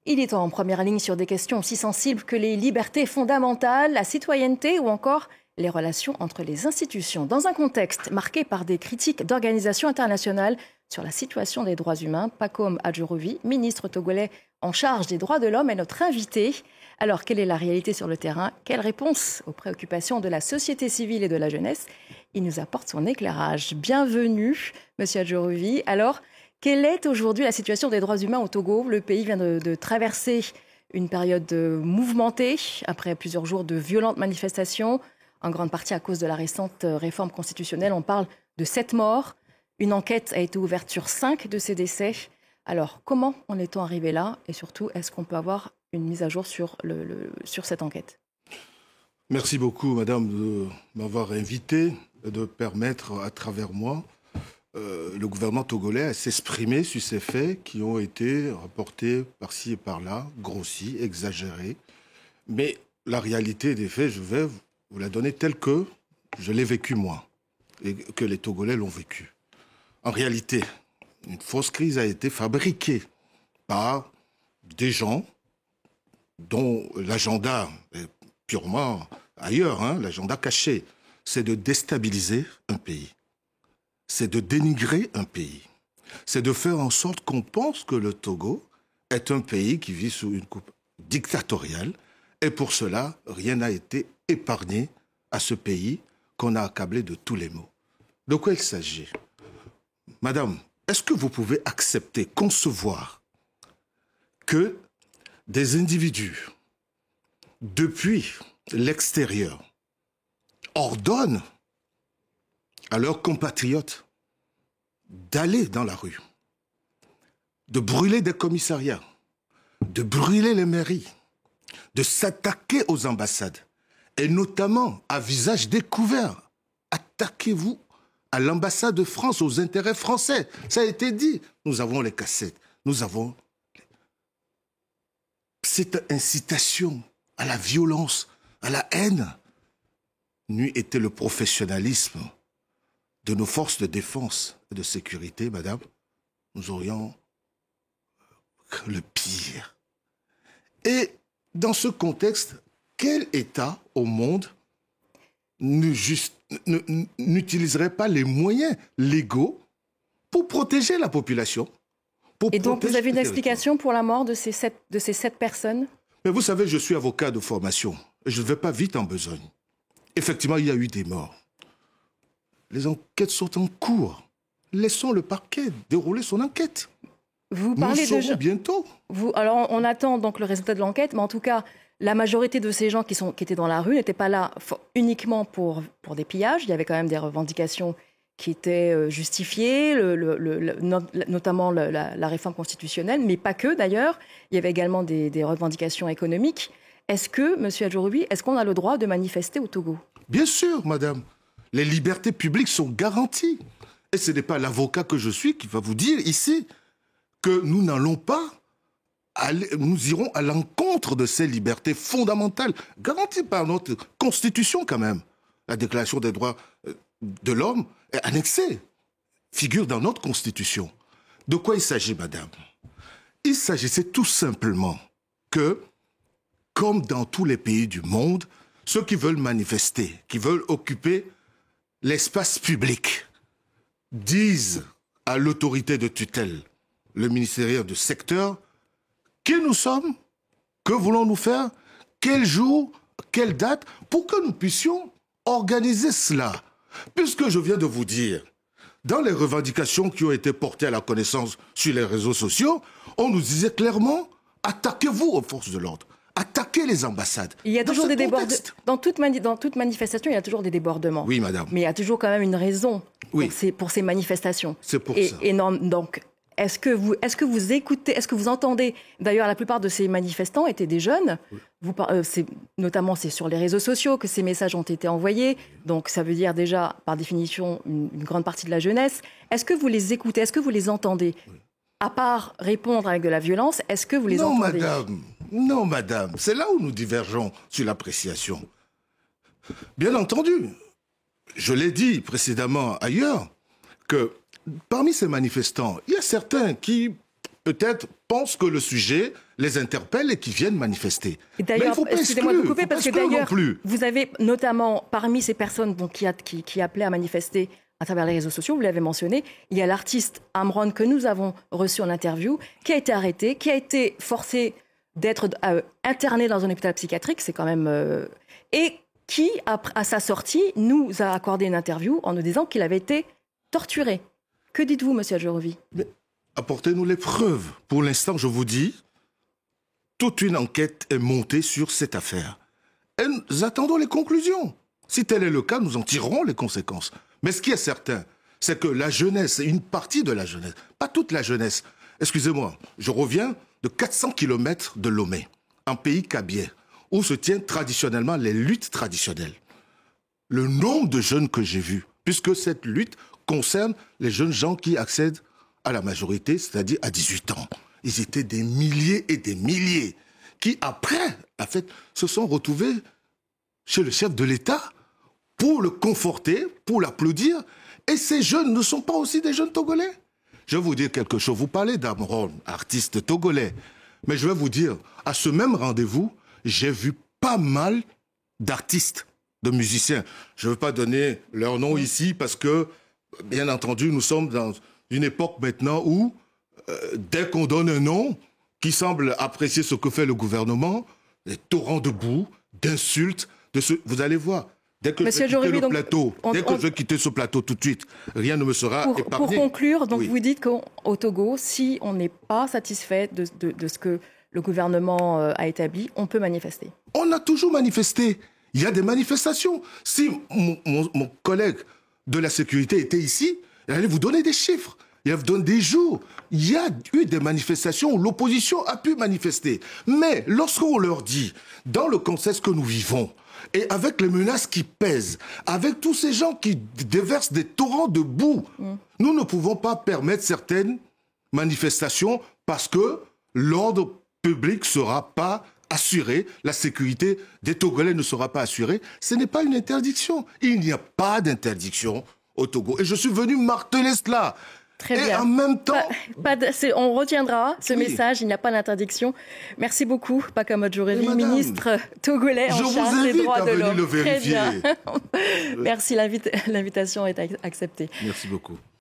Il est en première ligne sur des questions aussi sensibles que les libertés fondamentales, la citoyenneté ou encore les relations entre les institutions. Dans un contexte marqué par des critiques d'organisations internationales sur la situation des droits humains, Pacome Adjorovi, ministre togolais en charge des droits de l'homme, est notre invité. Alors, quelle est la réalité sur le terrain? Quelle réponse aux préoccupations de la société civile et de la jeunesse? Il nous apporte son éclairage. Bienvenue, monsieur Adjorovi. Alors, quelle est aujourd'hui la situation des droits humains au Togo? Le pays vient de traverser une période mouvementée après plusieurs jours de violentes manifestations, en grande partie à cause de la récente réforme constitutionnelle. On parle de 7 morts. Une enquête a été ouverte sur 5 de ces décès. Alors, comment en est-on arrivé là? Et surtout, est-ce qu'on peut avoir une mise à jour sur cette enquête? Merci beaucoup, madame, de m'avoir invité, de permettre à travers moi le gouvernement togolais à s'exprimer sur ces faits qui ont été rapportés par-ci et par-là, grossis, exagérés. Mais la réalité des faits, je vais vous la donner telle que je l'ai vécue moi et que les Togolais l'ont vécue. En réalité, une fausse crise a été fabriquée par des gens dont l'agenda est purement ailleurs, l'agenda caché. C'est de déstabiliser un pays. C'est de dénigrer un pays. C'est de faire en sorte qu'on pense que le Togo est un pays qui vit sous une coupe dictatoriale. Et pour cela, rien n'a été épargné à ce pays qu'on a accablé de tous les maux. De quoi il s'agit? Madame, est-ce que vous pouvez accepter, concevoir que des individus, depuis l'extérieur, ordonnent à leurs compatriotes d'aller dans la rue, de brûler des commissariats, de brûler les mairies, de s'attaquer aux ambassades, et notamment à visage découvert? Attaquez-vous à l'ambassade de France, aux intérêts français. Ça a été dit. Nous avons les cassettes. Nous avons... Cette incitation à la violence, à la haine, n'eût été le professionnalisme de nos forces de défense et de sécurité, madame, nous aurions le pire. Et dans ce contexte, quel État au monde n'utiliserait pas les moyens légaux pour protéger la population? Et donc vous avez une explication pour la mort de ces 7 personnes? Mais vous savez, je suis avocat de formation et je ne vais pas vite en besogne. Effectivement, il y a eu des morts. Les enquêtes sont en cours. Laissons le parquet dérouler son enquête. Vous parlez Nous saurons bientôt. Alors, on attend donc le résultat de l'enquête, mais en tout cas, la majorité de ces gens qui étaient dans la rue n'étaient pas là uniquement pour des pillages. Il y avait quand même des revendications qui étaient justifiées, notamment la réforme constitutionnelle, mais pas que d'ailleurs. Il y avait également des revendications économiques. Est-ce que, M. Adjorovi, est-ce qu'on a le droit de manifester au Togo? Bien sûr, madame. Les libertés publiques sont garanties. Et ce n'est pas l'avocat que je suis qui va vous dire ici que nous n'allons pas, nous irons à l'encontre de ces libertés fondamentales, garanties par notre Constitution quand même. La Déclaration des droits de l'homme est annexée, figure dans notre Constitution. De quoi il s'agit, madame? Il s'agissait tout simplement que, comme dans tous les pays du monde, ceux qui veulent manifester, qui veulent occuper l'espace public, disent à l'autorité de tutelle, le ministériel de secteur, qui nous sommes, que voulons-nous faire, quel jour, quelle date, pour que nous puissions organiser cela. Puisque je viens de vous dire, dans les revendications qui ont été portées à la connaissance sur les réseaux sociaux, on nous disait clairement, attaquez-vous aux forces de l'ordre. Attaquer les ambassades. Il y a toujours des débordements. Dans toute manifestation, il y a toujours des débordements. Oui, madame. Mais il y a toujours quand même une raison pour ces manifestations. C'est pour ça. Et non, donc, est-ce que vous écoutez, est-ce que vous entendez? D'ailleurs, la plupart de ces manifestants étaient des jeunes. Oui. Notamment, c'est sur les réseaux sociaux que ces messages ont été envoyés. Donc, ça veut dire déjà, par définition, une grande partie de la jeunesse. Est-ce que vous les écoutez? Est-ce que vous les entendez? Oui. À part répondre avec de la violence, est-ce que vous les entendez? Non, madame. C'est là où nous divergeons sur l'appréciation. Bien entendu, je l'ai dit précédemment ailleurs, que parmi ces manifestants, il y a certains qui, peut-être, pensent que le sujet les interpellent et qui viennent manifester. Et d'ailleurs, excusez-moi de vous couper, parce que d'ailleurs, vous avez notamment, parmi ces personnes donc, qui appelaient à manifester à travers les réseaux sociaux, vous l'avez mentionné, il y a l'artiste Amron que nous avons reçu en interview, qui a été arrêté, qui a été forcé d'être interné dans un hôpital psychiatrique, c'est quand même... et qui, à sa sortie, nous a accordé une interview en nous disant qu'il avait été torturé. Que dites-vous, monsieur Adjorovi? Apportez-nous les preuves. Pour l'instant, je vous dis, toute une enquête est montée sur cette affaire. Et nous attendons les conclusions. Si tel est le cas, nous en tirerons les conséquences. Mais ce qui est certain, c'est que la jeunesse, une partie de la jeunesse, pas toute la jeunesse, excusez-moi, je reviens de 400 km de Lomé, un pays kabyle, où se tiennent traditionnellement les luttes traditionnelles. Le nombre de jeunes que j'ai vus, puisque cette lutte concerne les jeunes gens qui accèdent à la majorité, c'est-à-dire à 18 ans. Ils étaient des milliers et des milliers qui, après, en fait, se sont retrouvés chez le chef de l'État pour le conforter, pour l'applaudir. Et ces jeunes ne sont pas aussi des jeunes Togolais. Je vais vous dire quelque chose. Vous parlez d'Amron, artiste togolais. Mais je vais vous dire, à ce même rendez-vous, j'ai vu pas mal d'artistes, de musiciens. Je ne veux pas donner leur nom ici parce que, bien entendu, nous sommes dans une époque maintenant où, dès qu'on donne un nom qui semble apprécier ce que fait le gouvernement, des torrents de boue, d'insultes, vous allez voir. Dès que je vais quitter ce plateau tout de suite, rien ne me sera épargné. Pour conclure, donc oui. Vous dites qu'au Togo, si on n'est pas satisfait de ce que le gouvernement a établi, on peut manifester. On a toujours manifesté. Il y a des manifestations. Si mon collègue de la sécurité était ici, il allait vous donner des chiffres. Il vous donne des jours. Il y a eu des manifestations où l'opposition a pu manifester. Mais lorsqu'on leur dit, dans le contexte que nous vivons, et avec les menaces qui pèsent, avec tous ces gens qui déversent des torrents de boue, nous ne pouvons pas permettre certaines manifestations parce que l'ordre public ne sera pas assuré, la sécurité des Togolais ne sera pas assurée. Ce n'est pas une interdiction. Il n'y a pas d'interdiction au Togo. Et je suis venu marteler cela. Très bien. Et en même temps... on retiendra ce message, il n'y a pas d'interdiction. Merci beaucoup, Paka Djoreri, ministre togolais en charge des droits de l'homme. Je vous invite à venir le vérifier. Très bien. Merci, l'invitation est acceptée. Merci beaucoup.